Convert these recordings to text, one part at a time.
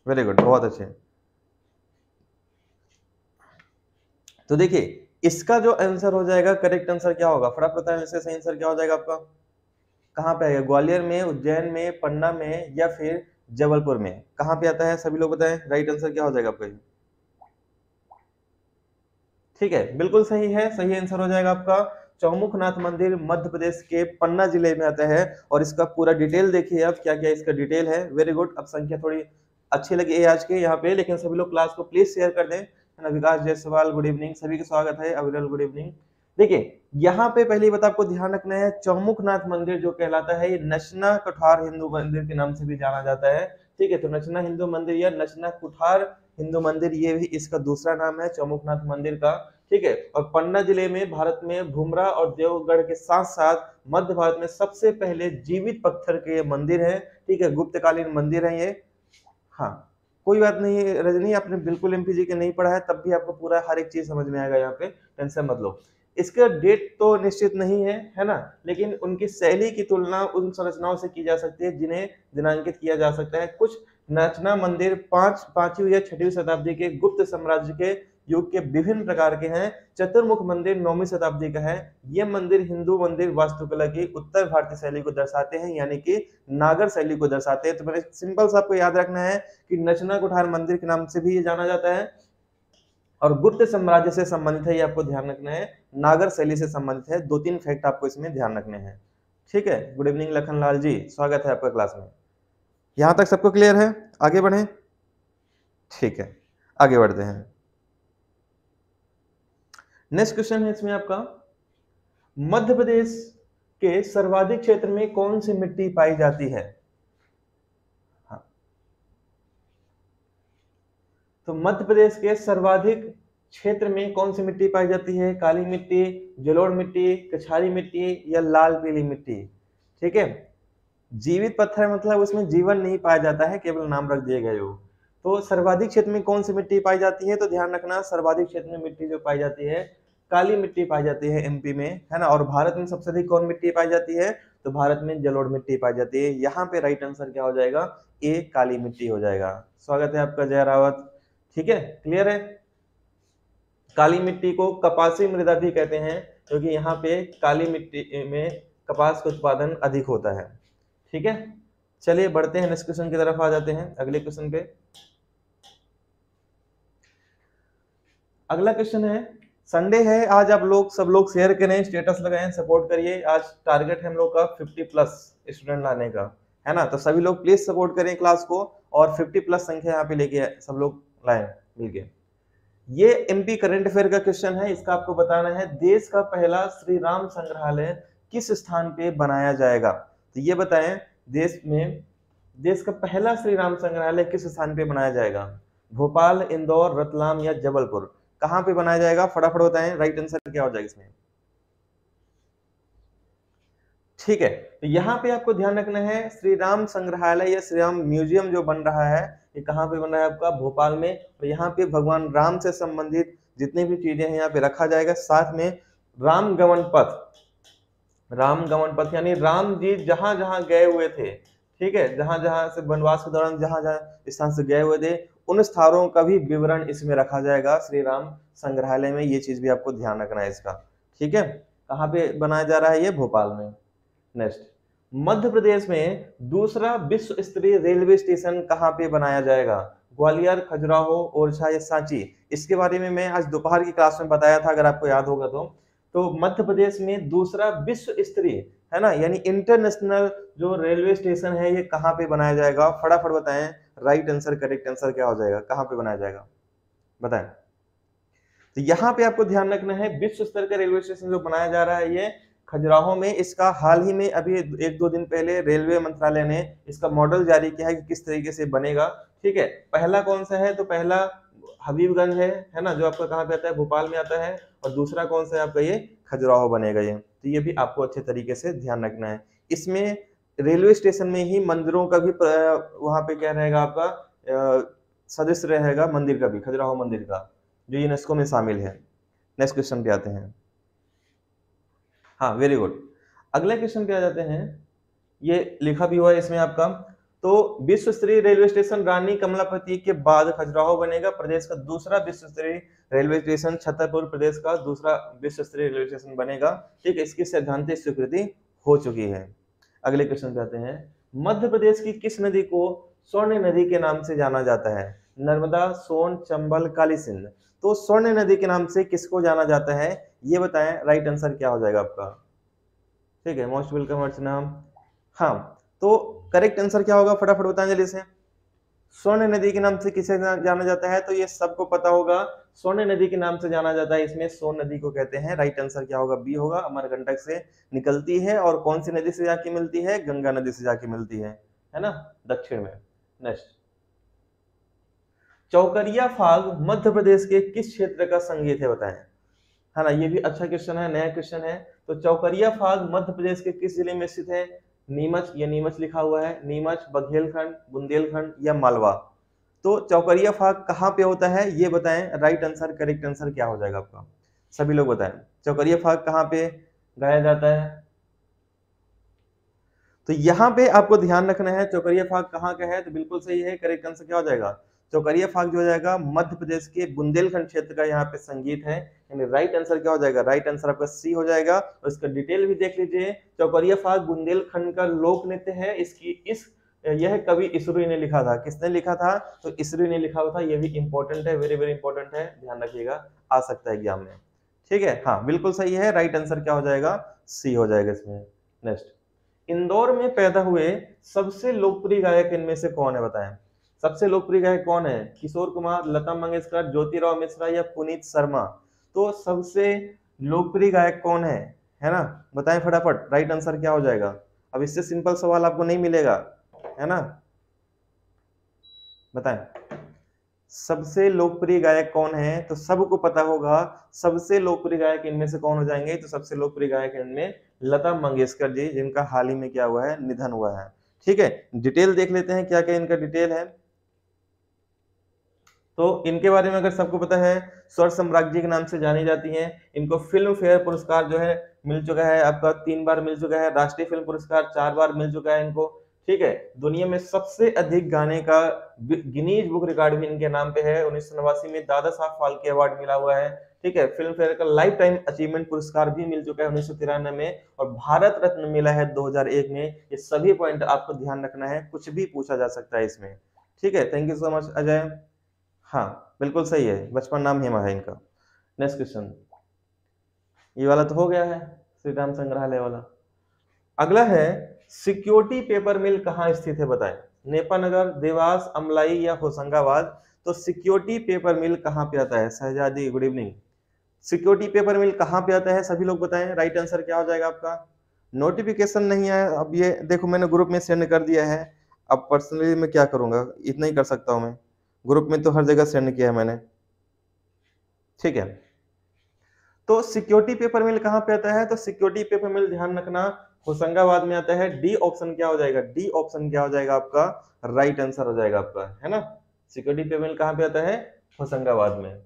Very good, बहुत अच्छे। तो देखिए इसका जो आंसर हो जाएगा, करेक्ट आंसर क्या होगा, फटाफट बताएं, इसका सही आंसर क्या हो जाएगा आपका? कहाँ पे आएगा? ग्वालियर में, उज्जैन में, पन्ना में या फिर जबलपुर में? कहाँ पे आता है? सभी लोग बताएं, राइट आंसर क्या हो जाएगा आपका? ठीक है, बिल्कुल सही है, सही आंसर हो जाएगा आपका चौमुखनाथ मंदिर मध्य प्रदेश के पन्ना जिले में आता है। और इसका पूरा डिटेल देखिए आप, क्या क्या इसका डिटेल है। वेरी गुड, अब संख्या थोड़ी अच्छी लगी है आज के यहाँ पे, लेकिन सभी लोग क्लास को प्लीज शेयर कर दें, है ना। विकास जायसवाल गुड इवनिंग, सभी का स्वागत है। अविरल गुड इवनिंग। देखिए यहाँ पे पहली बात आपको ध्यान रखना है, चौमुखनाथ मंदिर जो कहलाता है ये नचना कुठार हिंदू मंदिर के नाम से भी जाना जाता है। ठीक है, तो नचना हिंदू मंदिर या नचना कुठार हिंदू मंदिर, ये भी इसका दूसरा नाम है चौमुखनाथ मंदिर का। ठीक है, और पन्ना जिले में भारत में भूमरा और देवगढ़ के साथ साथ मध्य भारत में सबसे पहले जीवित पत्थर के मंदिर है। ठीक है, गुप्तकालीन मंदिर है ये। हाँ, कोई बात नहीं रजनी, आपने बिल्कुल एमपीजी के नहीं पढ़ा है, तब भी आपको पूरा हर एक चीज समझ में आएगा यहाँ पे, टेंशन मत लो। इसका डेट तो निश्चित नहीं है ना, लेकिन उनकी शैली की तुलना उन संरचनाओं से की जा सकती है जिन्हें दिनांकित किया जा सकता है। कुछ नचना मंदिर पांचवी या छठवीं शताब्दी के गुप्त साम्राज्य के युग के विभिन्न प्रकार के हैं। चतुर्मुख मंदिर 9वीं शताब्दी का है। ये मंदिर हिंदू मंदिर वास्तुकला की उत्तर भारतीय शैली को दर्शाते हैं, यानी कि नागर शैली को दर्शाते हैं। तो मैंने सिंपल सा आपको याद रखना है कि नचना कुठार मंदिर के नाम से भी ये जाना जाता है, और गुप्त साम्राज्य से संबंधित है, ये आपको ध्यान रखना है। नागर शैली से संबंधित है। 2-3 फैक्ट आपको इसमें ध्यान रखने हैं। ठीक है, गुड इवनिंग लखन लाल जी, स्वागत है आपका क्लास में। यहां तक सबको क्लियर है? आगे बढ़े। ठीक है, आगे बढ़ते हैं। नेक्स्ट क्वेश्चन है इसमें आपका, मध्य प्रदेश के सर्वाधिक क्षेत्र में कौन सी मिट्टी पाई जाती है? हाँ, तो मध्य प्रदेश के सर्वाधिक क्षेत्र में कौन सी मिट्टी पाई जाती है? काली मिट्टी, जलोढ़ मिट्टी, कछारी मिट्टी या लाल पीली मिट्टी? ठीक है, जीवित पत्थर मतलब उसमें जीवन नहीं पाया जाता है, केवल नाम रख दिए गए हो। तो सर्वाधिक क्षेत्र में कौन सी मिट्टी पाई जाती है? तो ध्यान रखना, सर्वाधिक क्षेत्र में मिट्टी जो पाई जाती है काली मिट्टी पाई जाती है एमपी में, है ना। और भारत में सबसे अधिक कौन मिट्टी पाई जाती है? तो भारत में जलोढ़ मिट्टी पाई जाती है। यहाँ पे राइट आंसर क्या हो जाएगा? ए काली मिट्टी हो जाएगा। स्वागत है आपका जय रावत। ठीक है, क्लियर है। काली मिट्टी को कपासी मृदा भी कहते हैं, क्योंकि यहाँ पे काली मिट्टी में कपास का उत्पादन अधिक होता है। ठीक है, चलिए बढ़ते हैं नेक्स्ट क्वेश्चन की तरफ, आ जाते हैं अगले क्वेश्चन पे। अगला क्वेश्चन है, संडे है आज, आप लोग सब लोग शेयर करें, स्टेटस लगाएं, सपोर्ट करिए। आज टारगेट है हम लोग का 50+ स्टूडेंट लाने का, है ना। तो सभी लोग प्लीज सपोर्ट करें क्लास को, और 50+ संख्या यहाँ पे लेके सब लोग लाएं मिलके। ये एमपी करंट अफेयर का क्वेश्चन है। इसका आपको बताना है, देश का पहला श्री राम संग्रहालय किस स्थान पे बनाया जाएगा? तो ये बताएं, देश का पहला श्री राम संग्रहालय किस स्थान पे बनाया जाएगा? भोपाल, इंदौर, रतलाम या जबलपुर? कहां पे बनाया जाएगा? फटाफट बताएं, राइट आंसर क्या हो जाएगा इसमें? ठीक है, तो यहाँ पे आपको ध्यान रखना है, श्री राम संग्रहालय या श्री राम म्यूजियम जो बन रहा है, ये कहाँ पे बन रहा है आपका? भोपाल में। और यहाँ पे भगवान राम से संबंधित जितनी भी चीजें हैं यहाँ पे रखा जाएगा। साथ में राम गमन पथ, राम गमन पथ यानी राम जी जहां जहां गए हुए थे, ठीक है, जहां जहां से वनवास के दौरान जहां जहां स्थान से गए हुए थे, उन स्थानों का भी विवरण इसमें रखा जाएगा श्री राम संग्रहालय में। ये चीज भी आपको ध्यान रखना है इसका। ठीक है, कहाँ पे बनाया जा रहा है? ये भोपाल में। नेक्स्ट, मध्य प्रदेश में दूसरा विश्व स्तरीय रेलवे स्टेशन कहाँ पे बनाया जाएगा? ग्वालियर, खजुराहो, ओरछा या सांची? इसके बारे में मैं आज दोपहर की क्लास में बताया था, अगर आपको याद होगा तो मध्य प्रदेश में दूसरा विश्व स्तरीय, है ना, यानी इंटरनेशनल जो रेलवे स्टेशन है, ये कहाँ पे बनाया जाएगा? फटाफट बताएं, राइट आंसर, करेक्ट आंसर क्या हो जाएगा? कहाँ पे बनाया जाएगा बताएं। तो यहाँ पे आपको ध्यान रखना है, विश्व स्तर का रेलवे स्टेशन जो बनाया जा रहा है ये खजुराहो में। इसका हाल ही में अभी 1-2 दिन पहले रेलवे मंत्रालय ने इसका मॉडल जारी किया है कि किस तरीके से बनेगा। ठीक है, पहला कौन सा है? तो पहला हबीबगंज है ना, जो आपका कहाँ पे आता है? भोपाल में आता है। और दूसरा कौन सा है आपका? ये खजुराहो बनेगा ये। तो ये भी आपको अच्छे तरीके से ध्यान रखना है। इसमें रेलवे स्टेशन में ही मंदिरों का भी वहां पे क्या रहेगा आपका? सदस्य रहेगा मंदिर का भी, खजुराहो मंदिर का, जो यूनेस्को में शामिल है। नेक्स्ट क्वेश्चन पे आते हैं। हाँ, वेरी गुड। अगले क्वेश्चन पे आ जाते हैं। ये लिखा भी हुआ है इसमें आपका, तो विश्व स्तरीय रेलवे स्टेशन रानी कमलापति के बाद खजुराहो बनेगा प्रदेश का दूसरा विश्व स्तरीय रेलवे स्टेशन, छतरपुर प्रदेश का दूसरा विश्व स्तरीय रेलवे स्टेशन बनेगा। ठीक है, इसकी सैद्धांतिक स्वीकृति हो चुकी है। अगले क्वेश्चन पे आते हैं। मध्य प्रदेश की किस नदी को स्वर्ण नदी के नाम से जाना जाता है? नर्मदा, सोन, चंबल, काली सिंध। तो स्वर्ण नदी के नाम से किसको जाना जाता है ये बताएं। राइट आंसर क्या हो जाएगा आपका? ठीक है, मोस्ट वेलकम अर्चना। हाँ, तो करेक्ट आंसर क्या होगा फटाफट बताएं जल्दी से। स्वर्ण नदी के नाम से किसे जाना जाता है? तो ये सबको पता होगा, स्वर्ण नदी के नाम से जाना जाता है, इसमें सोन नदी को कहते हैं। राइट आंसर क्या होगा? बी होगा। अमरकंटक से निकलती है और कौन सी नदी से जाके मिलती है? गंगा नदी से जाके मिलती है ना, दक्षिण में। नेक्स्ट, चौकरिया फाग मध्य प्रदेश के किस क्षेत्र का संगीत है बताएं। है ना, ये भी अच्छा क्वेश्चन है, नया क्वेश्चन है। तो चौकरिया फाग मध्य प्रदेश के किस जिले में स्थित है? नीमच, ये नीमच लिखा हुआ है, नीमच, बघेलखंड, बुंदेलखंड या मालवा। तो चौकरिया फाग कहाँ पे होता है ये बताएं। राइट आंसर, करेक्ट आंसर क्या हो जाएगा आपका? सभी लोग बताएं, चौकरिया फाग कहाँ पे गाया जाता है? तो यहाँ पे आपको ध्यान रखना है चौकरिया फाग कहाँ का है, तो बिल्कुल सही है। करेक्ट आंसर क्या हो जाएगा? चौकरिया फाग जो हो जाएगा मध्य प्रदेश के बुंदेलखंड क्षेत्र का यहाँ पे संगीत है। यानी राइट आंसर क्या हो जाएगा? राइट आंसर आपका सी हो जाएगा। और इसका डिटेल भी देख लीजिए। चौकरिया फाग बुंदेलखंड का लोक नृत्य है। यह कवि इसरो ने लिखा था। किसने लिखा था? तो इसरो ने लिखा हुआ था। ये भी इंपॉर्टेंट है, वेरी वेरी इंपॉर्टेंट है, ध्यान रखिएगा, आ सकता है एग्जाम में। ठीक है, हाँ बिल्कुल सही है। राइट आंसर क्या हो जाएगा? सी हो जाएगा इसमें। नेक्स्ट, इंदौर में पैदा हुए सबसे लोकप्रिय गायक इनमें से कौन है बताएं। सबसे लोकप्रिय गायक कौन है? किशोर कुमार, लता मंगेशकर, ज्योतिराव मिश्रा या पुनीत शर्मा। तो सबसे लोकप्रिय गायक कौन है ना, बताएं फटाफट। राइट आंसर क्या हो जाएगा? अब इससे सिंपल सवाल आपको नहीं मिलेगा, है ना, बताएं। सबसे लोकप्रिय गायक कौन है? तो सबको पता होगा सबसे लोकप्रिय गायक इनमें से कौन हो जाएंगे। तो सबसे लोकप्रिय गायक इनमें लता मंगेशकर जी, जिनका हाल ही में क्या हुआ है? निधन हुआ है। ठीक है, डिटेल देख लेते हैं क्या क्या इनका डिटेल है। तो इनके बारे में अगर सबको पता है, स्वर सम्राज्ञी के नाम से जानी जाती हैं। इनको फिल्म फेयर पुरस्कार जो है मिल चुका है आपका, 3 बार मिल चुका है। राष्ट्रीय फिल्म पुरस्कार 4 बार मिल चुका है इनको। ठीक है, दुनिया में सबसे अधिक गाने का गिनीज बुक रिकॉर्ड भी इनके नाम पे है। 1989 में दादा साहब फाल्के अवार्ड मिला हुआ है। ठीक है, फिल्म फेयर का लाइफ टाइम अचीवमेंट पुरस्कार भी मिल चुका है 1993 में, और भारत रत्न मिला है 2001 में। ये सभी पॉइंट आपको ध्यान रखना है, कुछ भी पूछा जा सकता है इसमें। ठीक है, thank you so much Ajay. हाँ बिल्कुल सही है, बचपन नाम हेमा है इनका। नेक्स्ट क्वेश्चन, ये वाला तो हो गया है, श्री राम संग्रहालय वाला। अगला है, सिक्योरिटी पेपर मिल कहाँ स्थित है बताएं। नेपानगर, देवास, अमलाई या होशंगाबाद। तो सिक्योरिटी पेपर मिल कहाँ पे आता है? शहजादी गुड इवनिंग। सिक्योरिटी पेपर मिल कहाँ पे आता है सभी लोग बताएं। राइट आंसर क्या हो जाएगा आपका? नोटिफिकेशन नहीं आया, अब ये देखो मैंने ग्रुप में सेंड कर दिया है। अब पर्सनली मैं क्या करूंगा, इतना ही कर सकता हूं मैं। ग्रुप में तो हर जगह सेंड किया है मैंने। ठीक है, तो सिक्योरिटी पेपर मिल कहाँ पे आता है? तो सिक्योरिटी पेपर मिल ध्यान रखना होशंगाबाद में आता है। डी ऑप्शन क्या हो जाएगा? डी ऑप्शन क्या हो जाएगा आपका? राइट आंसर हो जाएगा आपका, है ना। सिक्योरिटी पेपर मिल कहाँ पे आता है? होशंगाबाद में।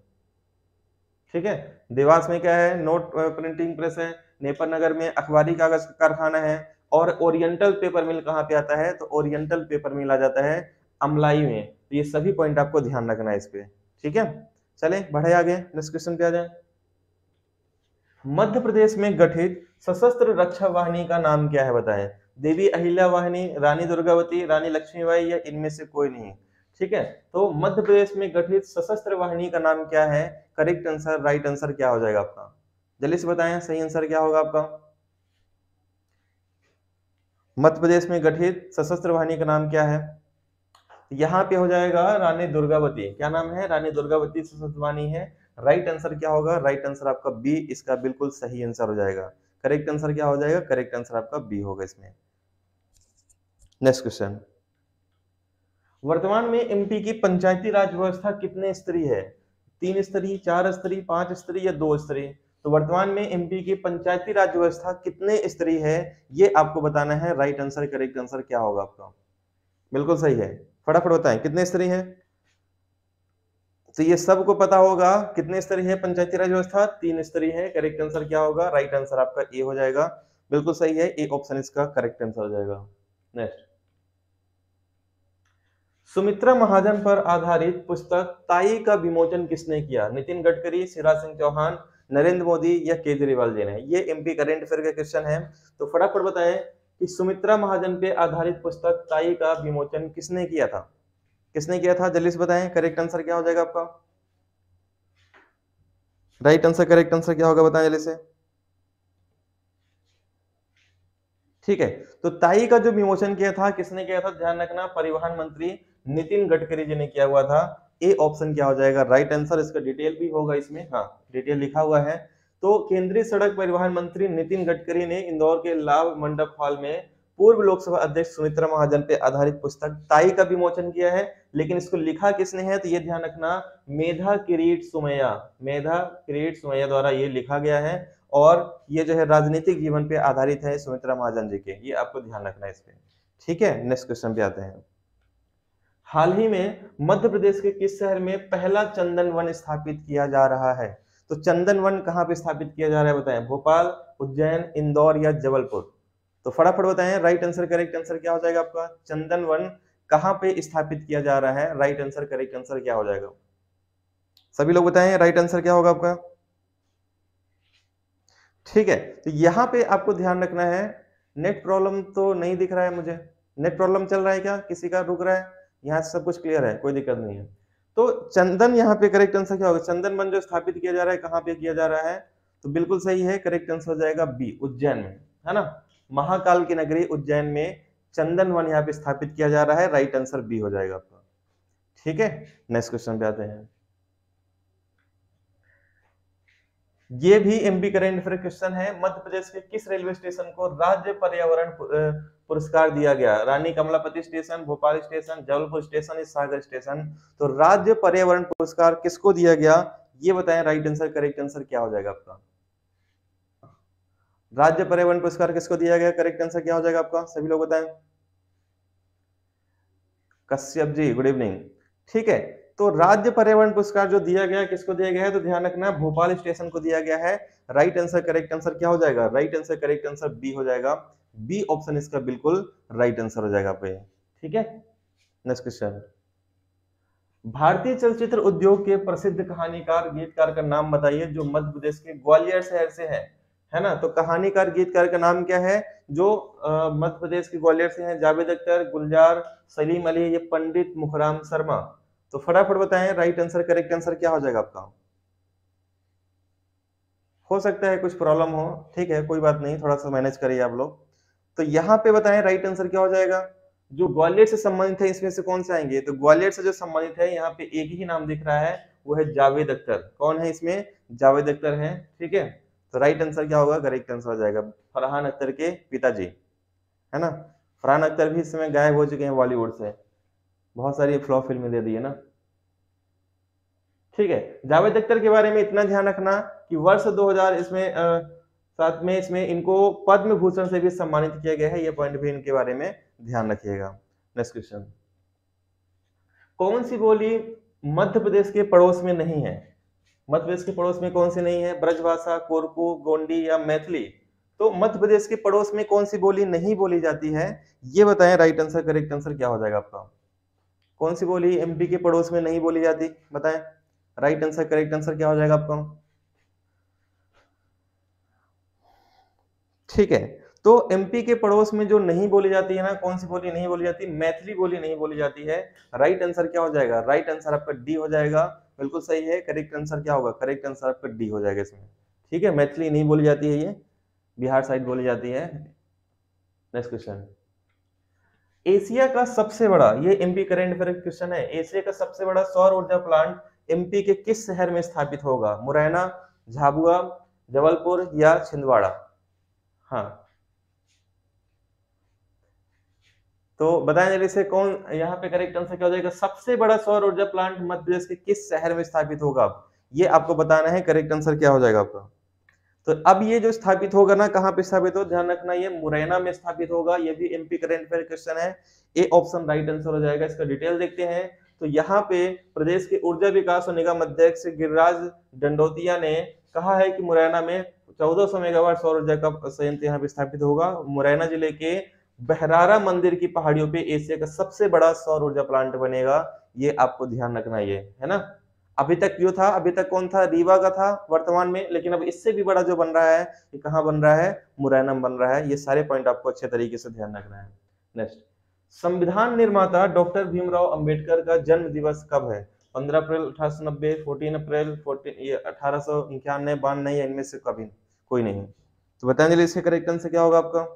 ठीक है, देवास में क्या है? नोट प्रिंटिंग प्रेस है। नेपानगर में अखबारी कागज का कारखाना है। और ओरिएंटल पेपर मिल कहाँ पे आता है? तो ओरिएंटल पेपर मिल आ जाता है अमलाई में। तो ये सभी पॉइंट आपको ध्यान रखना है इस पे। ठीक है, चले बढ़े आगे, नेक्स्ट क्वेश्चन पे आ जाए। मध्य प्रदेश में गठित सशस्त्र रक्षा वाहिनी का नाम क्या है बताएं। देवी अहिल्या वाहिनी, रानी दुर्गावती, रानी लक्ष्मीबाई या इनमें से कोई नहीं। ठीक है, तो मध्य प्रदेश में गठित सशस्त्र वाहिनी का नाम क्या है? करेक्ट आंसर, राइट आंसर क्या हो जाएगा आपका? जल्दी से बताएं, सही आंसर क्या होगा आपका? मध्य प्रदेश में गठित सशस्त्र वाहिनी का नाम क्या है? यहाँ पे हो जाएगा रानी दुर्गावती। क्या नाम है? रानी दुर्गावती सशस्त्र वाहिनी है। राइट आंसर क्या होगा? राइट आंसर आपका बी, इसका बिल्कुल सही आंसर हो जाएगा। करेक्ट आंसर क्या हो जाएगा? करेक्ट आंसर आपका बी होगा इसमें। नेक्स्ट क्वेश्चन, वर्तमान में एमपी की पंचायती राज व्यवस्था कितने स्तरीय है? 3 स्तरीय, 4 स्तरीय, 5 स्तरीय या 2 स्तरीय। तो वर्तमान में एमपी की पंचायती राज व्यवस्था कितने स्तरीय है ये आपको बताना है। राइट आंसर, करेक्ट आंसर क्या होगा आपका? बिल्कुल सही है, फटाफट बताएं कितने स्तरीय है। तो ये सबको पता होगा कितने स्तरीय है पंचायती राज व्यवस्था? 3 स्तरीय है। करेक्ट आंसर क्या होगा? राइट आंसर आपका ए हो जाएगा। बिल्कुल सही है, ए ऑप्शन इसका करेक्ट आंसर हो जाएगा। नेक्स्ट, सुमित्रा महाजन पर आधारित पुस्तक ताई का विमोचन किसने किया? नितिन गडकरी, शिवराज सिंह चौहान, नरेंद्र मोदी या केजरीवाल जी ने? ये एमपी करंट अफेयर का क्वेश्चन है। तो फटाफट बताएं कि सुमित्रा महाजन पे आधारित पुस्तक ताई का विमोचन किसने किया था? किसने किया था? जल्दी से बताएं, करेक्ट आंसर क्या हो जाएगा आपका? राइट आंसर, करेक्ट आंसर क्या होगा बताएं जल्दी से। ठीक है, तो ताई का जो विमोचन किया था किसने किया था? ध्यान रखना, परिवहन मंत्री नितिन गडकरी जी ने किया हुआ था। ए ऑप्शन क्या हो जाएगा राइट आंसर? इसका डिटेल भी होगा इसमें, हाँ डिटेल लिखा हुआ है। तो केंद्रीय सड़क परिवहन मंत्री नितिन गडकरी ने इंदौर के लाभ मंडप हॉल में पूर्व लोकसभा अध्यक्ष सुमित्रा महाजन पे आधारित पुस्तक ताई का विमोचन किया है। लेकिन इसको लिखा किसने है? तो ये ध्यान रखना, मेधा किरीट सुमैया, मेधा किरीट सुमैया द्वारा ये लिखा गया है। और ये जो है राजनीतिक जीवन पे आधारित है सुमित्रा महाजन जी के, ये आपको ध्यान रखना है इसपे। ठीक है, नेक्स्ट क्वेश्चन पे आते हैं। हाल ही में मध्य प्रदेश के किस शहर में पहला चंदन वन स्थापित किया जा रहा है? तो चंदन वन कहाँ पे स्थापित किया जा रहा है बताएं? भोपाल, उज्जैन, इंदौर या जबलपुर? तो फटाफट बताएं, राइट आंसर करेक्ट आंसर क्या हो जाएगा आपका? चंदन वन कहाँ पे स्थापित किया जा रहा है? राइट आंसर करेक्ट आंसर क्या हो जाएगा? सभी लोग बताएं, राइट आंसर क्या होगा आपका? ठीक है, तो यहां पे आपको ध्यान रखना है, नेट प्रॉब्लम तो नहीं दिख रहा है मुझे। नेट प्रॉब्लम चल रहा है क्या? किसी का रुक रहा है? यहाँ से सब कुछ क्लियर है, कोई दिक्कत नहीं है। तो चंदन यहाँ पे करेक्ट आंसर क्या होगा? चंदन वन जो स्थापित किया जा रहा है कहाँ पे किया जा रहा है? तो बिल्कुल सही है, करेक्ट आंसर हो जाएगा बी, उज्जैन में, है ना। महाकाल की नगरी उज्जैन में चंदन वन यहाँ पे स्थापित किया जा रहा है। राइट आंसर बी हो जाएगा आपका। ठीक है, नेक्स्ट क्वेश्चन पे आते हैं। ये भी एमपी करंट अफेयर क्वेश्चन है। मध्य प्रदेश के किस रेलवे स्टेशन को राज्य पर्यावरण पुरस्कार दिया गया? Rani Kamlapati station, Bhopal station, Jabalpur station, Sagar station? तो राज्य पर्यावरण पुरस्कार किसको दिया गया ये बताएं। राइट आंसर करेक्ट आंसर क्या हो जाएगा आपका? राज्य पर्यावरण पुरस्कार किसको दिया गया? करेक्ट आंसर क्या हो जाएगा आपका? सभी लोग बताएं। Kashyap ji good evening. ठीक है, तो राज्य पर्यावरण पुरस्कार जो दिया गया किसको दिया गया है? तो ध्यान रखना, भोपाल स्टेशन को दिया गया है। राइट आंसर करेक्ट आंसर क्या हो जाएगा? Right answer correct answer B हो जाएगा। बी ऑप्शन इसका बिल्कुल राइट आंसर हो जाएगा पे। ठीक है, नेक्स्ट क्वेश्चन। भारतीय चलचित्र उद्योग के प्रसिद्ध कहानीकार गीतकार का नाम बताइए जो मध्य प्रदेश के ग्वालियर शहर से है ना। तो कहानीकार गीतकार का नाम क्या है जो मध्य प्रदेश के ग्वालियर से हैं? जावेद अख्तर, गुलजार, सलीम अली, ये पंडित मुखराम शर्मा? तो फटाफट बताएं, राइट आंसर करेक्ट आंसर क्या हो जाएगा आपका? हो सकता है कुछ प्रॉब्लम हो, ठीक है कोई बात नहीं, थोड़ा सा मैनेज करिए आप लोग। तो यहाँ पे बताएं राइट आंसर क्या हो जाएगा? जो ग्वालियर से संबंधित है इसमें से कौन से आएंगे? तो ग्वालियर से जो संबंधित है यहाँ पे एक ही नाम दिख रहा है, वो है जावेद अख्तर। कौन है इसमें? जावेद अख्तर है। ठीक है, तो राइट आंसर क्या होगा? करेक्ट आंसर हो जाएगा फरहान अख्तर के पिताजी, है ना। फरहान अख्तर भी इस समय गायब हो चुके हैं बॉलीवुड से, बहुत सारी फ्लॉप फिल्में दे दी है ना। ठीक है, जावेद अख्तर के बारे में इतना ध्यान रखना कि वर्ष 2000 इसमें साथ में इसमें इनको पद्म भूषण से भी सम्मानित किया गया है। ये पॉइंट भी इनके बारे में ध्यान रखिएगा। Next question. कौन सी बोली मध्य प्रदेश के पड़ोस में नहीं है? मध्य प्रदेश के पड़ोस में कौन सी नहीं है? ब्रजभाषा, कोरकू, गोंडी या मैथिली? तो मध्य प्रदेश के पड़ोस में कौन सी बोली नहीं बोली जाती है ये बताएं। राइट आंसर करेक्ट आंसर क्या हो जाएगा आपका? कौन सी बोली एमपी के पड़ोस में नहीं बोली जाती बताएं। राइट आंसर करेक्ट आंसर क्या हो जाएगा आपका? ठीक है, तो एमपी के पड़ोस में जो नहीं बोली जाती है ना, कौन सी बोली नहीं बोली जाती? मैथिली बोली नहीं बोली जाती है। राइट आंसर क्या हो जाएगा? राइट आंसर आपका डी हो जाएगा। बिल्कुल सही है, करेक्ट आंसर क्या होगा? करेक्ट आंसर आपका डी हो जाएगा इसमें। ठीक है, मैथिली नहीं बोली जाती है, ये बिहार साइड बोली जाती है। Next question. एशिया का सबसे बड़ा, ये एमपी करंट अफेयर क्वेश्चन है, एशिया का सबसे बड़ा सौर ऊर्जा प्लांट एमपी के किस शहर में स्थापित होगा? मुरैना, झाबुआ, जबलपुर या छिंदवाड़ा? हाँ, तो बताएं जल्दी से कौन यहाँ पे करेक्ट आंसर क्या हो जाएगा? सबसे बड़ा सौर ऊर्जा प्लांट मध्य प्रदेश के किस शहर में स्थापित होगा? ये आपको बताना है, करेक्ट आंसर क्या हो जाएगा आपका? तो अब ये जो स्थापित होगा ना, कहाँ पे स्थापित हो, ध्यान रखना, ये मुरैना में स्थापित होगा। ये भी एमपी करंट अफेयर क्वेश्चन है। ए ऑप्शन राइट आंसर हो जाएगा। इसका डिटेल देखते हैं। तो यहाँ पे प्रदेश के ऊर्जा विकास और निगम अध्यक्ष गिरिराज दंडोतिया ने कहा है कि मुरैना में 1400 मेगावाट सौर ऊर्जा का संयंत्र यहाँ पे स्थापित होगा। मुरैना जिले के बहरारा मंदिर की पहाड़ियों पे एशिया का सबसे बड़ा सौर ऊर्जा प्लांट बनेगा, ये आपको ध्यान रखना ये है ना। अभी तक जो था, अभी तक कौन था, रीवा का था वर्तमान में, लेकिन अब इससे भी बड़ा जो बन रहा है, ये कहाँ बन रहा है, मुरैना में बन रहा है। ये सारे पॉइंट आपको अच्छे तरीके से ध्यान रखना है। नेक्स्ट, संविधान निर्माता डॉक्टर भीमराव अंबेडकर का जन्म दिवस कब है? 15 अप्रैल 1890, 14 अप्रैल 1891, 92 या इनमें से कभी कोई नहीं। तो बताएं जल्दी, इसके करेक्ट आंसर क्या होगा आपका?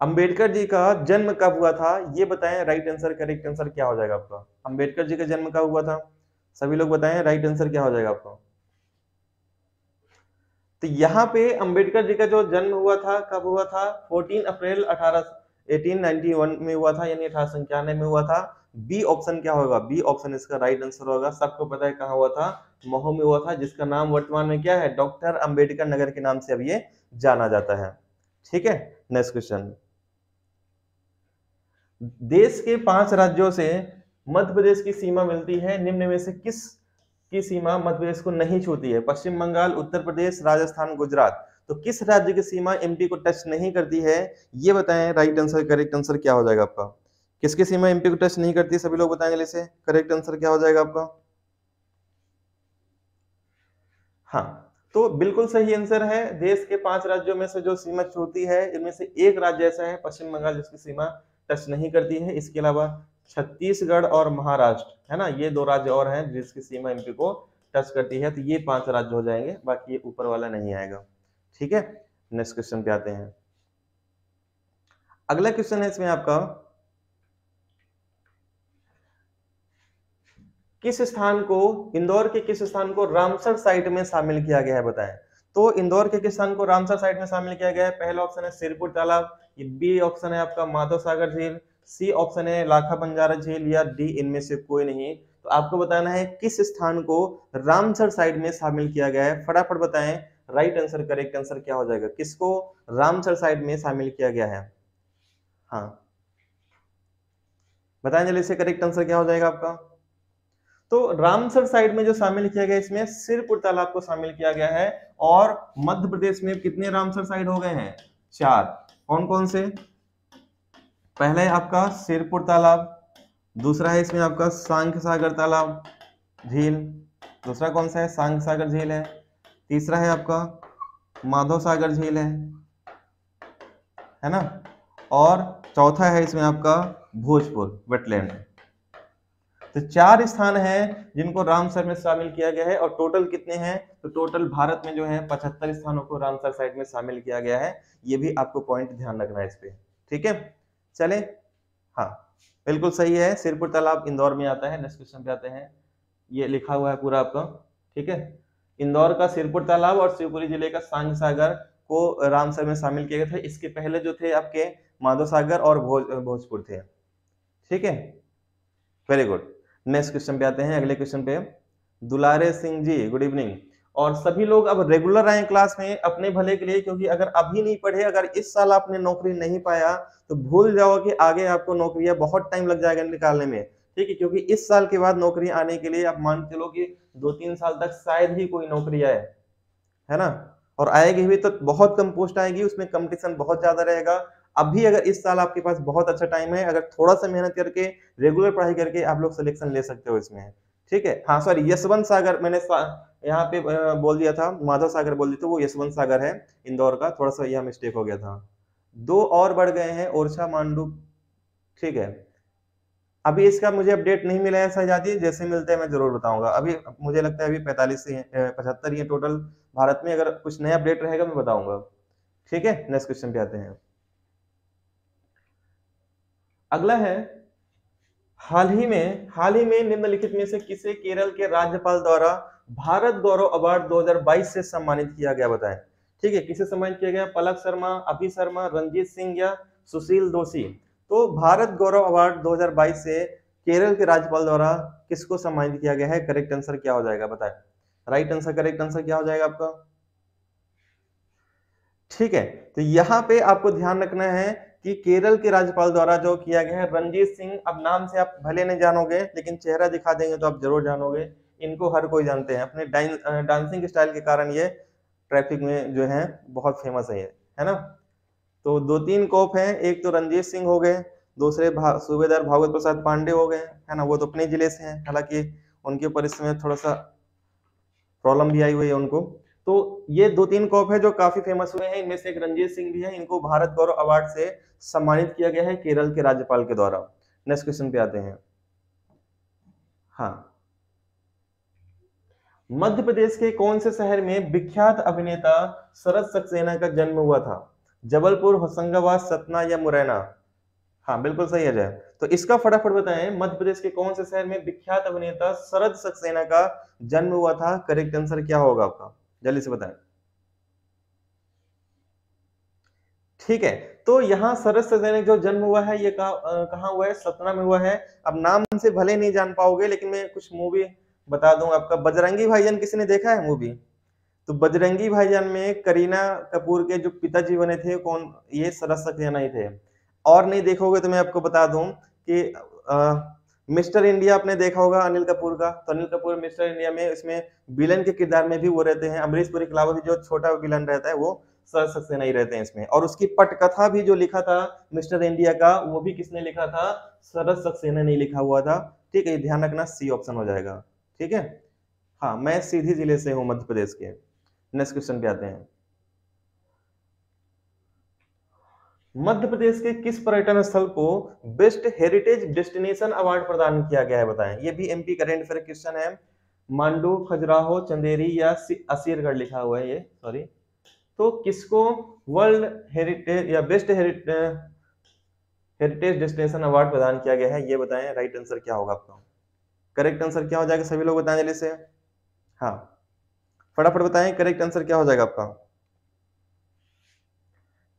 अंबेडकर जी का जन्म कब हुआ था, ये बताएं। राइट आंसर, करेक्ट आंसर क्या हो जाएगा आपका? अंबेडकर जी का जन्म कब हुआ था? सभी लोग बताएं, राइट आंसर क्या हो जाएगा आपका? तो यहाँ पे अंबेडकर जी का जो जन्म हुआ था, कब हुआ था? 14 अप्रैल 1891 में हुआ था, यानी 1891 में हुआ था। बी ऑप्शन क्या होगा? बी ऑप्शन इसका राइट आंसर होगा। सबको पता है कहाँ हुआ था, महो में हुआ था, जिसका नाम वर्तमान में क्या है, डॉक्टर अंबेडकर नगर के नाम से अब ये जाना जाता है। ठीक है, नेक्स्ट क्वेश्चन। देश के 5 राज्यों से मध्य प्रदेश की सीमा मिलती है, निम्न में से किस की सीमा मध्य प्रदेश को नहीं छूती है? पश्चिम बंगाल, उत्तर प्रदेश, राजस्थान, गुजरात। तो किस राज्य की सीमा एमपी को टच नहीं करती है, ये बताएं। राइट आंसर, करेक्ट आंसर क्या हो जाएगा आपका? किसकी सीमा एमपी को टच नहीं करती, सभी लोग बताएं जल्दी से। करेक्ट आंसर क्या हो जाएगा आपका? हाँ, तो बिल्कुल सही आंसर है। देश के 5 राज्यों में से जो सीमा छूती है, इनमें से एक राज्य ऐसा है पश्चिम बंगाल जिसकी सीमा टच नहीं करती है। इसके अलावा छत्तीसगढ़ और महाराष्ट्र है ना, ये 2 राज्य और हैं जिसकी सीमा एमपी को टच करती है। तो ये 5 राज्य हो जाएंगे, बाकी ये ऊपर वाला नहीं आएगा। ठीक है, नेक्स्ट क्वेश्चन पे आते हैं। अगला क्वेश्चन है इसमें आपका, किस स्थान को, इंदौर के किस स्थान को रामसर साइट में शामिल किया गया है, बताएं। तो इंदौर के किस स्थान को रामसर साइट में शामिल किया गया है? पहला ऑप्शन है सिरपुर तालाब, ये बी ऑप्शन है आपका माधव सागर झील, सी ऑप्शन है लाखा बंजारा झील, या डी इनमें से कोई नहीं। तो आपको बताना है किस स्थान को रामसर साइट में शामिल किया गया है, फटाफट बताएं। राइट आंसर, करेक्ट आंसर क्या हो जाएगा? किसको रामसर साइट में शामिल किया गया है? हाँ, बताएं जल्दी से, करेक्ट आंसर क्या हो जाएगा आपका? तो रामसर साइट में जो शामिल किया गया, इसमें सिरपुर तालाब को शामिल किया गया है। और मध्य प्रदेश में कितने रामसर साइट हो गए हैं? 4। कौन कौन से? पहला है आपका सिरपुर तालाब, दूसरा है इसमें आपका सांख्य सागर तालाब झील, दूसरा कौन सा है, सांख्य सागर झील है, तीसरा है आपका माधव सागर झील है ना, और चौथा है इसमें आपका भोजपुर वेटलैंड। तो 4 स्थान हैं जिनको रामसर में शामिल किया गया है। और टोटल कितने हैं? तो टोटल भारत में जो है 75 स्थानों को रामसर साइट में शामिल किया गया है। ये भी आपको पॉइंट ध्यान रखना है इस पे। ठीक है, चले। हाँ, बिल्कुल सही है, सिरपुर तालाब इंदौर में आता है। नेक्स्ट क्वेश्चन पे आते हैं, ये लिखा हुआ है पूरा आपका। ठीक है, इंदौर का सिरपुर तालाब और शिवपुरी जिले का सांग सागर को रामसर में शामिल किया गया था। इसके पहले जो थे आपके माधव सागर और भोजपुर थे। ठीक है, वेरी गुड। नेक्स्ट क्वेश्चन पे आते हैं, अगले क्वेश्चन पे। दुलारे सिंह जी, गुड इवनिंग। और सभी लोग अब रेगुलर आए क्लास में अपने भले के लिए, क्योंकि अगर अभी नहीं पढ़े, अगर इस साल आपने नौकरी नहीं पाया, तो भूल जाओ कि आगे आपको नौकरियां बहुत टाइम लग जाएगा निकालने में। ठीक है, क्योंकि इस साल के बाद नौकरी आने के लिए आप मान चलो कि 2-3 साल तक शायद ही कोई नौकरी आए, है ना। और आएगी भी तो बहुत कम पोस्ट आएगी, उसमें कंपटीशन बहुत ज्यादा रहेगा। अभी अगर इस साल आपके पास बहुत अच्छा टाइम है, अगर थोड़ा सा मेहनत करके रेगुलर पढ़ाई करके आप लोग सिलेक्शन ले सकते हो इसमें। ठीक है, हाँ सॉरी, यशवंत सागर मैंने यहाँ पे बोल दिया था, माधव सागर बोल दिया था, वो यशवंत सागर है इंदौर का, थोड़ा सा यह मिस्टेक हो गया था। 2 और बढ़ गए हैं, ओरछा मांडू। ठीक है, अभी इसका मुझे अपडेट नहीं मिला है शहजादी, जैसे मिलते हैं मैं जरूर बताऊंगा। अभी मुझे लगता है अभी 45 से 75 ही टोटल भारत में, अगर कुछ नया अपडेट रहेगा मैं बताऊंगा। ठीक है, नेक्स्ट क्वेश्चन पे आते हैं। अगला है, हाल ही में निम्नलिखित में से किसे केरल के राज्यपाल द्वारा भारत गौरव अवार्ड 2022 से सम्मानित किया गया, बताएं। ठीक है, किसे सम्मानित किया गया? पलक शर्मा, अभि शर्मा, रंजीत सिंह या सुशील दोषी। तो भारत गौरव अवार्ड 2022 से केरल के राज्यपाल द्वारा किसको सम्मानित किया गया है? करेक्ट आंसर क्या हो जाएगा, बताएं। राइट आंसर, करेक्ट आंसर क्या हो जाएगा आपका? ठीक है, तो यहाँ पे आपको ध्यान रखना है कि केरल के राज्यपाल द्वारा जो किया गया है, रणजीत सिंह। अब नाम से आप भले नहीं जानोगे, लेकिन चेहरा दिखा देंगे तो आप जरूर जानोगे। इनको हर कोई जानते हैं, अपने डांसिंग स्टाइल के कारण ये ट्रैफिक में जो है बहुत फेमस है ना। तो 2-3 कोप हैं, एक तो रंजीत सिंह हो गए, दूसरे सूबेदार भागवत प्रसाद पांडे हो गए, है ना, वो तो अपने जिले से हैं, हालांकि उनके ऊपर इस समय थोड़ा सा प्रॉब्लम भी आई हुई है उनको। तो ये 2-3 कॉप है जो काफी फेमस हुए हैं, इनमें से एक रंजीत सिंह भी है, इनको भारत गौरव अवार्ड से सम्मानित किया गया है केरल के राज्यपाल के द्वारा। नेक्स्ट क्वेश्चन पे आते हैं। हाँ, मध्य प्रदेश के कौन से शहर में विख्यात अभिनेता शरद सक्सेना का जन्म हुआ था? जबलपुर, होशंगाबाद, सतना या मुरैना? हाँ बिल्कुल सही है जय। तो इसका फटाफट बताएं, मध्य प्रदेश के कौन से शहर में विख्यात अभिनेता शरद सक्सेना का जन्म हुआ था? करेक्ट आंसर क्या होगा आपका, जल्दी से बताएं। ठीक है, तो यहाँ शरद सक्सेना जो जन्म हुआ है ये कहाँ हुआ है? सतना में हुआ है। अब नाम से भले नहीं जान पाओगे, लेकिन मैं कुछ मूवी बता दूं आपका। बजरंगी भाईजान किसी ने देखा है मूवी? तो बजरंगी भाईजान में करीना कपूर के जो पिताजी बने थे कौन? ये शरद सक्सेना ही थे। और नहीं देखोगे तो मैं आपको बता दूं कि मिस्टर इंडिया आपने देखा होगा अनिल कपूर का, तो अनिल कपूर मिस्टर इंडिया में इसमें विलन के किरदार में भी वो रहते हैं। अमरीश पुरी के अलावा भी जो छोटा विलन रहता है वो शरद सक्सेना ही रहते हैं इसमें। और उसकी पटकथा भी जो लिखा था मिस्टर इंडिया का, वो भी किसने लिखा था? शरद सक्सेना ने लिखा हुआ था। ठीक है, ध्यान रखना, सी ऑप्शन हो जाएगा। ठीक है, हाँ, मैं सीधी जिले से हूँ मध्य प्रदेश के। नेक्स्ट क्वेश्चन पे आते हैं। मध्य प्रदेश के किस पर्यटन स्थल को बेस्ट हेरिटेज डेस्टिनेशन अवार्ड प्रदान किया गया है? बताएं। ये भी एमपी करंट अफेयर क्वेश्चन है। मांडू, खजुराहो, चंदेरी या असीरगढ़ लिखा हुआ है ये, सॉरी। तो किसको वर्ल्ड हेरिटेज या बेस्ट हेरिटेज डेस्टिनेशन अवार्ड प्रदान किया गया है, ये बताएं। राइट आंसर क्या होगा आपका? करेक्ट आंसर क्या हो जाएगा? सभी लोग बताएं जल्दी से। हाँ, फटाफट बताएं, करेक्ट आंसर क्या हो जाएगा आपका?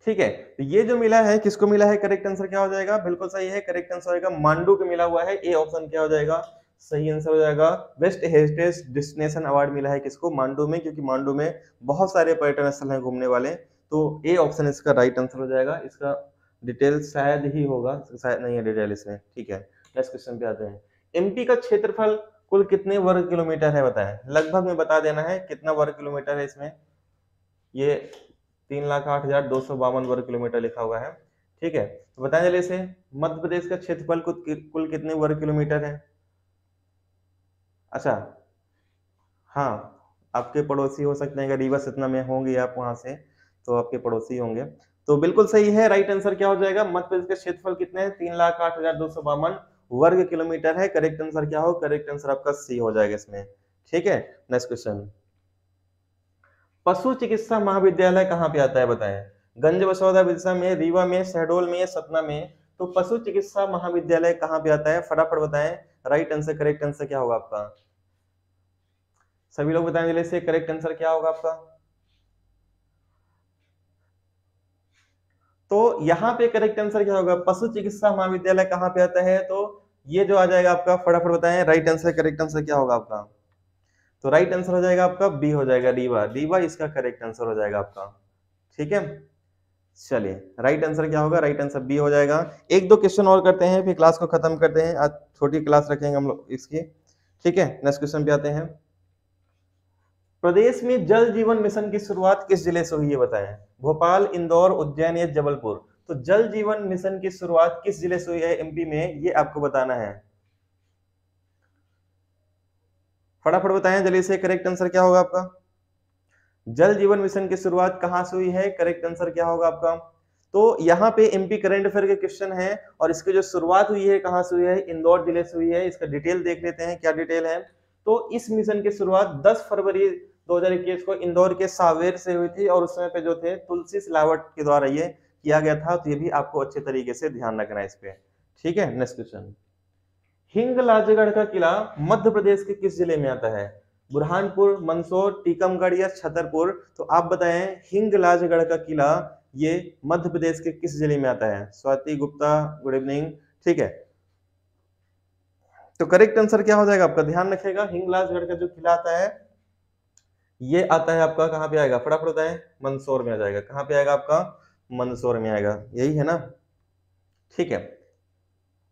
ठीक है, तो ये जो मिला है किसको मिला है? करेक्ट आंसर क्या हो जाएगा? बिल्कुल सही है, करेक्ट आंसर होगा मांडू को मिला हुआ है। ए ऑप्शन क्या हो जाएगा? सही आंसर हो जाएगा। बेस्ट हेरिटेज डेस्टिनेशन अवार्ड मिला है किसको? मांडू में, क्योंकि मांडू में बहुत सारे पर्यटन स्थल हैं घूमने वाले। तो ए ऑप्शन इसका राइट आंसर हो जाएगा। इसका डिटेल शायद ही होगा, शायद नहीं है डिटेल इसमें। ठीक है, नेक्स्ट क्वेश्चन पे आते हैं। एमपी का क्षेत्रफल कुल कितने वर्ग किलोमीटर है? बताएं, लगभग में बता देना है कितना वर्ग किलोमीटर है इसमें। ये 3,08,252 वर्ग किलोमीटर लिखा हुआ है। ठीक है, तो बताएं जल्दी से, मध्य प्रदेश का क्षेत्रफल कुल कितने वर्ग किलोमीटर है? अच्छा, हाँ, आपके पड़ोसी हो सकते हैं, अगर रीवा सतना में होंगे आप वहां से, तो आपके पड़ोसी होंगे। तो बिल्कुल सही है, राइट आंसर क्या हो जाएगा? मध्य प्रदेश का क्षेत्रफल कितने हैं? 3,08,252 वर्ग किलोमीटर है। करेक्ट आंसर क्या हो? करेक्ट आंसर आपका सी हो जाएगा इसमें। ठीक है, नेक्स्ट क्वेश्चन। पशु चिकित्सा महाविद्यालय कहाँ पे आता है? बताएं। गंज बसौदा विदिशा में, रीवा में, शहडोल में, सतना में? तो पशु चिकित्सा महाविद्यालय कहाँ पे आता है? फटाफट बताएं। राइट आंसर, करेक्ट आंसर क्या होगा आपका? सभी लोग बताएं जल्दी से, करेक्ट आंसर क्या होगा आपका? तो यहाँ पे करेक्ट आंसर क्या होगा? पशु चिकित्सा महाविद्यालय कहाँ पे आता है? तो ये जो आ जाएगा आपका, फटाफट बताएं। राइट आंसर, करेक्ट आंसर क्या होगा आपका? तो राइट आंसर हो जाएगा आपका बी हो जाएगा, रीवा। रीवा इसका करेक्ट आंसर हो जाएगा आपका। ठीक है, चलिए, राइट आंसर क्या होगा? राइट आंसर बी हो जाएगा। एक दो क्वेश्चन और करते हैं, फिर क्लास को खत्म करते हैं। आज छोटी क्लास रखेंगे हम लोग इसकी। ठीक है, नेक्स्ट क्वेश्चन पे आते हैं। प्रदेश में जल जीवन मिशन की शुरुआत किस जिले से हुई है? बताएं। भोपाल, इंदौर, उज्जैन या जबलपुर? तो जल जीवन मिशन की शुरुआत किस जिले से हुई है एमपी में, ये आपको बताना है। फटाफट बताएं जल्दी से, करेक्ट आंसर क्या होगा आपका? जल जीवन मिशन की शुरुआत कहां से हुई है? करेक्ट आंसर क्या होगा आपका? तो यहाँ पे एमपी करंट अफेयर के क्वेश्चन है, और इसकी जो शुरुआत हुई है कहां से हुई है? इंदौर जिले से हुई है। इसका डिटेल देख लेते हैं, क्या डिटेल है। तो इस मिशन की शुरुआत 10 फरवरी 2021 को इंदौर के सावेर से हुई थी, और उस समय पे जो थे तुलसी सिलावट के द्वारा ये किया गया था। तो ये भी आपको अच्छे तरीके से ध्यान रखना है इस पे। ठीक है, नेक्स्ट क्वेश्चन। हिंगलाजगढ़ का किला मध्य प्रदेश के किस जिले में आता है? बुरहानपुर, मंदसौर, टीकमगढ़ या छतरपुर? तो आप बताएं, हिंगलाजगढ़ का किला ये मध्य प्रदेश के किस जिले में आता है? Swati Gupta, good evening. ठीक है, तो करेक्ट आंसर क्या हो जाएगा आपका? ध्यान रखिएगा, हिंगलाजगढ़ का जो किला आता है ये आता है आपका, कहाँ पे आएगा? फटाफट बताएं। मंदसौर में आ जाएगा। कहाँ पे आएगा आपका? मंदसौर में आएगा, यही है ना? ठीक है,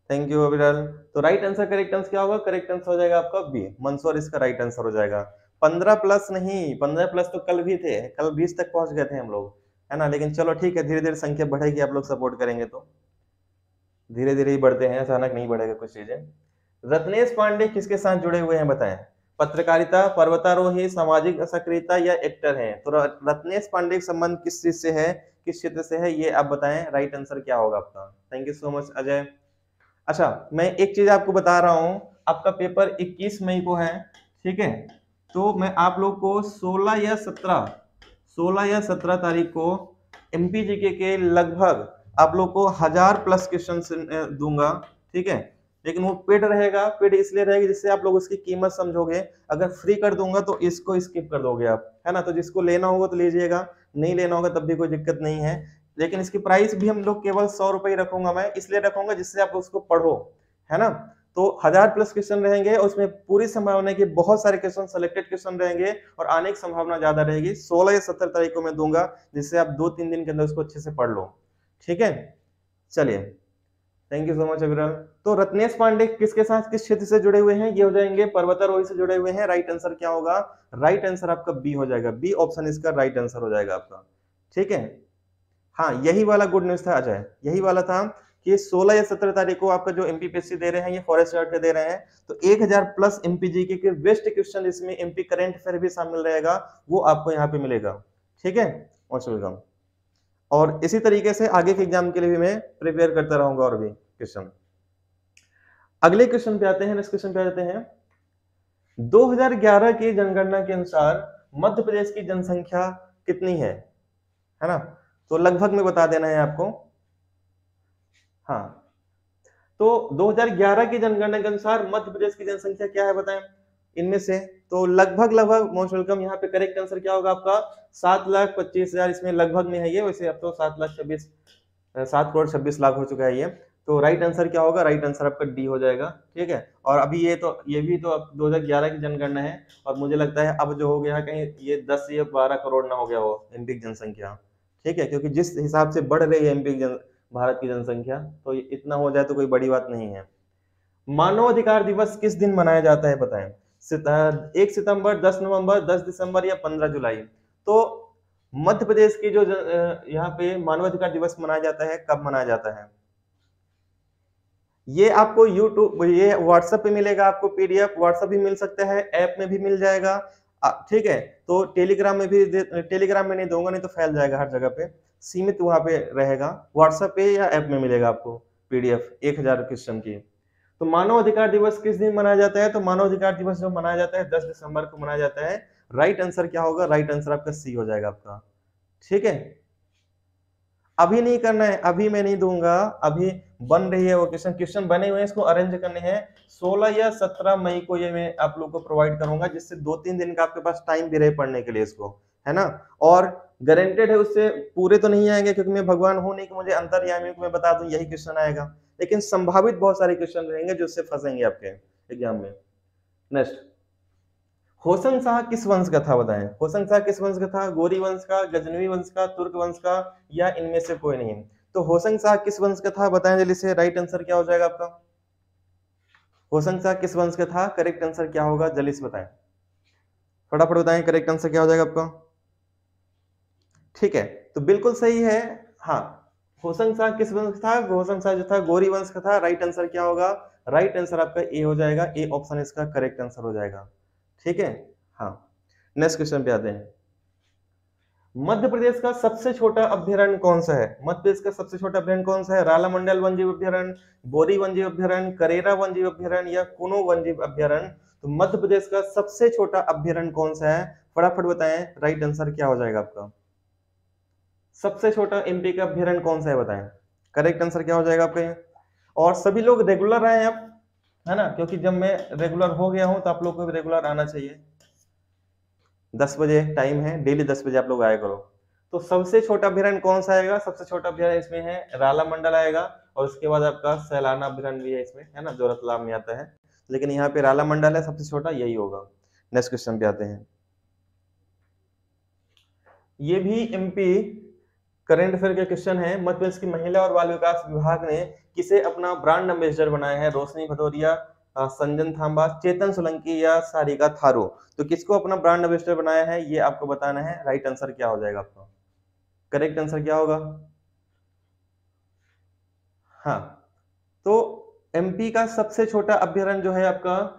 थैंक यू अविरल। तो राइट आंसर, करेक्ट आंसर क्या होगा? करेक्ट आंसर हो जाएगा आपका बी, मंदसौर इसका राइट आंसर हो जाएगा। 15 प्लस नहीं, 15 प्लस तो कल भी थे, कल 20 तक पहुंच गए थे हम लोग। है ना। लेकिन चलो ठीक है, धीरे धीरे संख्या बढ़ेगी, आप लोग सपोर्ट करेंगे तो धीरे धीरे ही बढ़ते हैं, अचानक नहीं बढ़ेगा कुछ चीजें। रत्नेश पांडे किसके साथ जुड़े हुए हैं बताएं? पत्रकारिता, पर्वतारोही, सामाजिक सक्रियता या एक्टर हैं? तो रत्नेश पांडे का संबंध किस चीज से है, किस क्षेत्र से है, ये आप बताएं। राइट आंसर क्या होगा आपका? Thank you so much Ajay. अच्छा, मैं एक चीज आपको बता रहा हूं, आपका पेपर 21 मई को है, ठीक है। तो मैं आप लोग को 16 या 17 तारीख को एमपीजीके के लगभग आप लोग को 1000+ क्वेश्चन दूंगा, ठीक है। लेकिन वो पेड रहेगा, पेड इसलिए रहेगी जिससे आप लोग उसकी कीमत समझोगे। अगर फ्री कर दूंगा तो इसको स्किप कर दोगे आप, है ना। तो जिसको लेना होगा तो लीजिएगा, नहीं लेना होगा तब भी कोई दिक्कत नहीं है। लेकिन इसकी प्राइस भी हम लोग केवल 100 रुपए ही रखूंगा, मैं इसलिए रखूंगा जिससे आप उसको पढ़ो, है ना। तो 1000+ क्वेश्चन रहेंगे और उसमें पूरी संभावना है कि बहुत सारे क्वेश्चन, सेलेक्टेड क्वेश्चन रहेंगे और आने की संभावना ज्यादा रहेगी। 16 या 17 तारीख को मैं दूंगा, जिससे आप 2-3 दिन के अंदर उसको अच्छे से पढ़ लो, ठीक है। चलिए, थैंक यू सो मच अविरल। तो रत्नेश पांडे किसके साथ, किस क्षेत्र से जुड़े हुए हैं? ये हो जाएंगे पर्वतारोही से जुड़े हुए हैं। राइट आंसर क्या होगा? राइट आंसर आपका बी हो जाएगा, बी ऑप्शन इसका राइट आंसर हो जाएगा आपका, ठीक है। हाँ, यही वाला गुड न्यूज था अजय, यही वाला था कि 16 या 17 तारीख को आपका जो एमपीपीएससी दे रहे हैं, ये फॉरेस्ट गार्ड के दे रहे हैं, तो 1000+ एमपीजीके के बेस्ट क्वेश्चन, इसमें एमपी करंट अफेयर भी शामिल रहेगा, वो आपको यहाँ पे मिलेगा, ठीक है। Most welcome. और इसी तरीके से आगे के एग्जाम के लिए भी मैं प्रिपेयर करता रहूंगा और भी क्वेश्चन। अगले क्वेश्चन पे आते हैं, नेक्स्ट क्वेश्चन पे आते हैं। 2011 की जनगणना के अनुसार मध्य प्रदेश की जनसंख्या कितनी है ना। तो लगभग में बता देना है आपको। हाँ, तो 2011 की जनगणना के अनुसार मध्य प्रदेश की जनसंख्या क्या है बताएं इनमें से? तो लगभग मोस्ट वेलकम। यहाँ पे करेक्ट आंसर क्या होगा आपका? 7,25,000, इसमें लगभग में है ये, वैसे अब तो 7,26,00,000 हो चुका है ये। तो राइट आंसर क्या होगा? राइट आंसर आपका डी हो जाएगा, ठीक है। और अभी ये भी तो अब 2011 की जनगणना है, और मुझे लगता है अब जो हो गया कहीं ये 10 या 12 करोड़ ना हो गया हो एमपी की जनसंख्या, ठीक है। क्योंकि जिस हिसाब से बढ़ रही है एमपी भारत की जनसंख्या, तो इतना हो जाए तो कोई बड़ी बात नहीं है। मानव अधिकार दिवस किस दिन मनाया जाता है बताएं? 1 सितंबर, 10 नवंबर, 10 दिसंबर या 15 जुलाई? तो मध्य प्रदेश की जो यहाँ पे मानवाधिकार दिवस मनाया जाता है, कब मनाया जाता है? ये आपको यूट्यूब, ये व्हाट्सएप पे मिलेगा आपको पीडीएफ, व्हाट्सएप भी मिल सकता है, ऐप में भी मिल जाएगा, ठीक है। तो टेलीग्राम में भी, टेलीग्राम में नहीं दूंगा, नहीं तो फैल जाएगा हर जगह पे, सीमित वहां पे रहेगा, व्हाट्सएप पे या ऐप में मिलेगा आपको पीडीएफ 1000 क्वेश्चन की। तो मानव अधिकार दिवस किस दिन मनाया जाता है? तो मानव अधिकार दिवस जो मनाया जाता है 10 दिसंबर को मनाया जाता है। राइट आंसर क्या होगा? राइट आंसर आपका सी हो जाएगा आपका, ठीक है। अभी नहीं करना है, अभी मैं नहीं दूंगा, अभी बन रही है वो क्वेश्चन बने हुए हैं, इसको अरेंज करने हैं। 16 या 17 मई को ये मैं आप लोग को प्रोवाइड करूंगा, जिससे 2-3 दिन का आपके पास टाइम भी रहे पढ़ने के लिए इसको, है ना। और गारंटेड है उससे पूरे तो नहीं आएंगे, क्योंकि मैं भगवान हूं नहीं कि मुझे अंतर्यामी को मैं बता दूं यही क्वेश्चन आएगा, लेकिन संभावित बहुत सारे क्वेश्चन रहेंगे जो उससे फंसेंगे आपके एग्जाम में। नेक्स्ट, होशंग शाह किस वंश का था बताएं? होशंग शाह किस वंश का था? गोरी वंश का, गजनवी वंश का, तुर्क वंश का, या इनमें से कोई नहीं? तो होशंग शाह किस वंश का था बताएं जल्दी से। राइट आंसर क्या हो जाएगा आपका? होशंग शाह किस वंश का था? करेक्ट आंसर क्या होगा जल्दी से बताएं, फटाफट बताएं, करेक्ट आंसर क्या हो जाएगा आपका? ठीक है, तो बिल्कुल सही है। हाँ, होशंग शाह किस वंश का था? होशंग शाह जो था गोरी वंश का था। राइट आंसर क्या होगा? राइट आंसर आपका ए हो जाएगा, ए ऑप्शन इसका करेक्ट आंसर हो जाएगा, ठीक है। हाँ, नेक्स्ट क्वेश्चन पे आते हैं। मध्य प्रदेश का सबसे छोटा अभ्यारण्य कौन सा है? मध्य प्रदेश का सबसे छोटा अभ्यारण्य कौन सा है? रालामंडल वन्यजीव अभ्यारण्य, बोरी वन्यजीव अभ्यारण्य, करेरा वन्यजीव अभ्यारण्य या कुनो वन्यजीव अभ्यारण्य? तो मध्य प्रदेश का सबसे छोटा अभ्यारण्य कौन सा है? फटाफट बताएं, राइट आंसर क्या हो जाएगा आपका? सबसे छोटा एमपी का अभ्यारण्य कौन सा है बताएं? करेक्ट आंसर क्या हो जाएगा आपका? और सभी लोग रेगुलर आए अब, है ना, क्योंकि जब मैं रेगुलर हो गया हूं तो आप लोग को भी रेगुलर आना चाहिए। 10 बजे टाइम है, डेली 10 बजे आप लोग आया करो। तो सबसे छोटा अभ्यारण्य कौन सा आएगा? सबसे छोटा अभ्यारण्य इसमें है राला मंडल आएगा, और उसके बाद आपका सैलाना अभ्यारण्य भी है इसमें, है ना, जो रतलाम में आता है, लेकिन यहाँ पे राला मंडल है सबसे छोटा, यही होगा। नेक्स्ट क्वेश्चन पे आते हैं। ये भी एमपी करंट अफेयर के क्वेश्चन है। मध्य प्रदेश की महिला और बाल विकास विभाग ने किसे अपना ब्रांड एम्बेसडर बनाया है? रोशनी भदौरिया, संजन थांबा, चेतन सोलंकी या सारिका थारू? तो किसको अपना ब्रांड एम्बेसडर बनाया है ये आपको बताना है। राइट आंसर क्या हो जाएगा आपका? करेक्ट आंसर क्या होगा? हाँ, तो एमपी का सबसे छोटा अभ्यारण्य जो है आपका,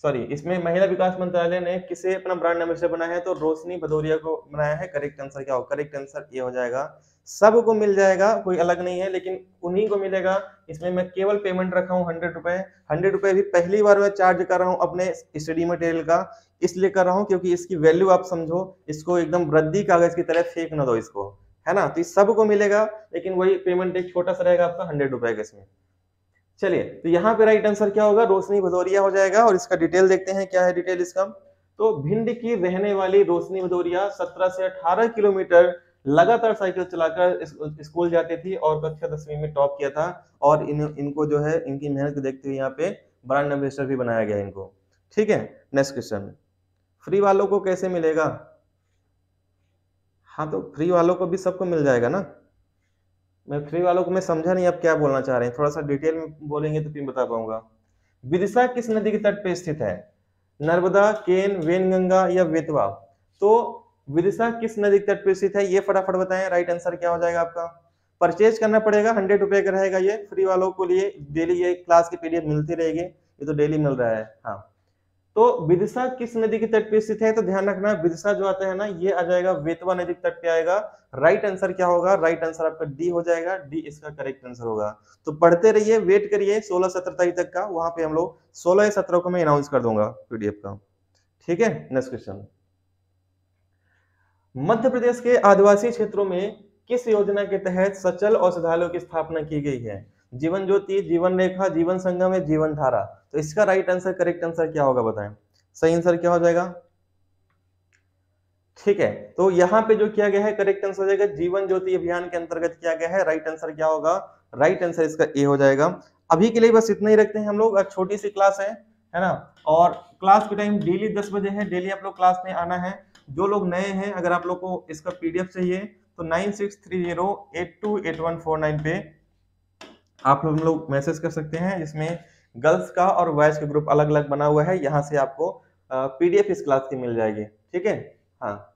सॉरी, इसमें महिला विकास मंत्रालय ने किसे अपना ब्रांड एम्बेसडर बनाया है? तो रोशनी भदौरिया को बनाया है। करेक्ट आंसर क्या होगा? करेक्ट आंसर ये हो जाएगा। सबको मिल जाएगा, कोई अलग नहीं है, लेकिन उन्हीं को मिलेगा। इसमें मैं केवल पेमेंट रखा हूँ 100 रुपए। 100 रुपए भी पहली बार मैं चार्ज कर रहा हूँ अपने स्टडी मटेरियल का, इसलिए कर रहा हूँ क्योंकि इसकी वैल्यू आप समझो, इसको एकदम रद्दी कागज की तरह फेंक ना दो इसको, है ना। तो इस सबको मिलेगा, लेकिन वही पेमेंट एक छोटा सा रहेगा आपका 100 रुपए का इसमें। चलिए, तो यहाँ पे राइट आंसर क्या होगा? रोशनी भदौरिया हो जाएगा। और इसका डिटेल देखते हैं, क्या है डिटेल इसका। तो भिंड की रहने वाली रोशनी भदौरिया 17 से 18 किलोमीटर लगातार साइकिल चलाकर स्कूल जाती थी और कक्षा 10वीं में टॉप किया था। और इनको जो है, इनकी मेहनत को देखते हुए यहाँ पे ब्रांड एम्बेसडर भी बनाया गया इनको। ठीक है, नेक्स्ट क्वेश्चन। फ्री वालों को कैसे मिलेगा? हाँ, तो फ्री वालों को भी सबको मिल जाएगा ना। मैं फ्री वालों को मैं समझा नहीं आप क्या बोलना चाह रहे हैं, थोड़ा सा डिटेल में बोलेंगे तो फिर बता पाऊंगा। विदिशा किस नदी के तट पे स्थित है? नर्मदा, केन, वेनगंगा या बेतवा? तो विदिशा किस नदी के तट पे स्थित है, ये फटाफट बताएं। राइट आंसर क्या हो जाएगा आपका? परचेज करना पड़ेगा, 100 रुपए का रहेगा ये। फ्री वालों को लिए डेली ये क्लास की पीडीएफ मिलती रहेगी, ये तो डेली मिल रहा है। हाँ, तो विदिशा किस नदी के तट पे स्थित है? तो ध्यान रखना, विदिशा जो आता है ना, ये आ जाएगा बेतवा नदी के तट पे आएगा। राइट आंसर क्या होगा? राइट आंसर आपका डी हो जाएगा। डी इसका करेक्ट आंसर होगा। तो पढ़ते रहिए, वेट करिए 16-17 तारीख तक का, वहां पे हम लोग 16 या 17 को मैं अनाउंस कर दूंगा पीडीएफ का। ठीक है, नेक्स्ट क्वेश्चन। मध्य प्रदेश के आदिवासी क्षेत्रों में किस योजना के तहत सचल औषधालयों की स्थापना की गई है? जीवन ज्योति, जीवन रेखा, जीवन संगम या जीवन धारा? तो इसका राइट आंसर, करेक्ट आंसर क्या होगा बताएं। सही आंसर क्या हो जाएगा? ठीक है, तो यहाँ पे जो किया गया है करेक्ट आंसर हो जाएगा, जीवन ज्योति अभियान के अंतर्गत किया गया है। राइट आंसर क्या होगा? राइट आंसर इसका ए हो जाएगा। अभी के लिए बस इतना ही रखते हैं हम लोग। छोटी सी क्लास है ना। और क्लास के टाइम डेली 10 बजे है, डेली आप लोग क्लास में आना है। जो लोग नए हैं, अगर आप लोग को इसका पीडीएफ चाहिए तो 9630828149 पे आप लोग मैसेज कर सकते हैं, जिसमें गर्ल्स का और बॉयज का ग्रुप अलग अलग बना हुआ है। यहाँ से आपको पीडीएफ इस क्लास की मिल जाएगी। ठीक है, हाँ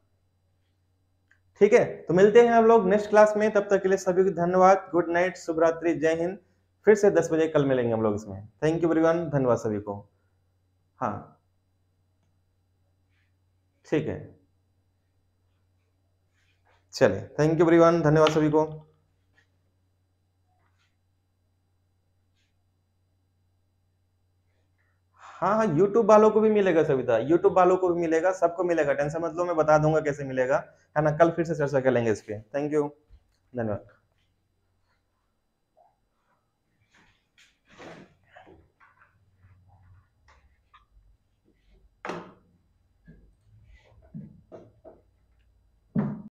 ठीक है, तो मिलते हैं हम लोग नेक्स्ट क्लास में। तब तक के लिए सभी को धन्यवाद, गुड नाइट, शुभ रात्रि, जय हिंद। फिर से 10 बजे कल मिलेंगे हम लोग इसमें। थैंक यू एवरीवन, धन्यवाद सभी को। हाँ ठीक है, चलिए, थैंक यू एवरीवन, धन्यवाद सभी को। हाँ हाँ, यूट्यूब वालों को भी मिलेगा सविता, यूट्यूब वालों को भी मिलेगा, सबको मिलेगा, टेंशन मत लो, मैं बता दूंगा कैसे मिलेगा, है ना। कल फिर से चर्चा कर लेंगे इस पे। थैंक यू, धन्यवाद।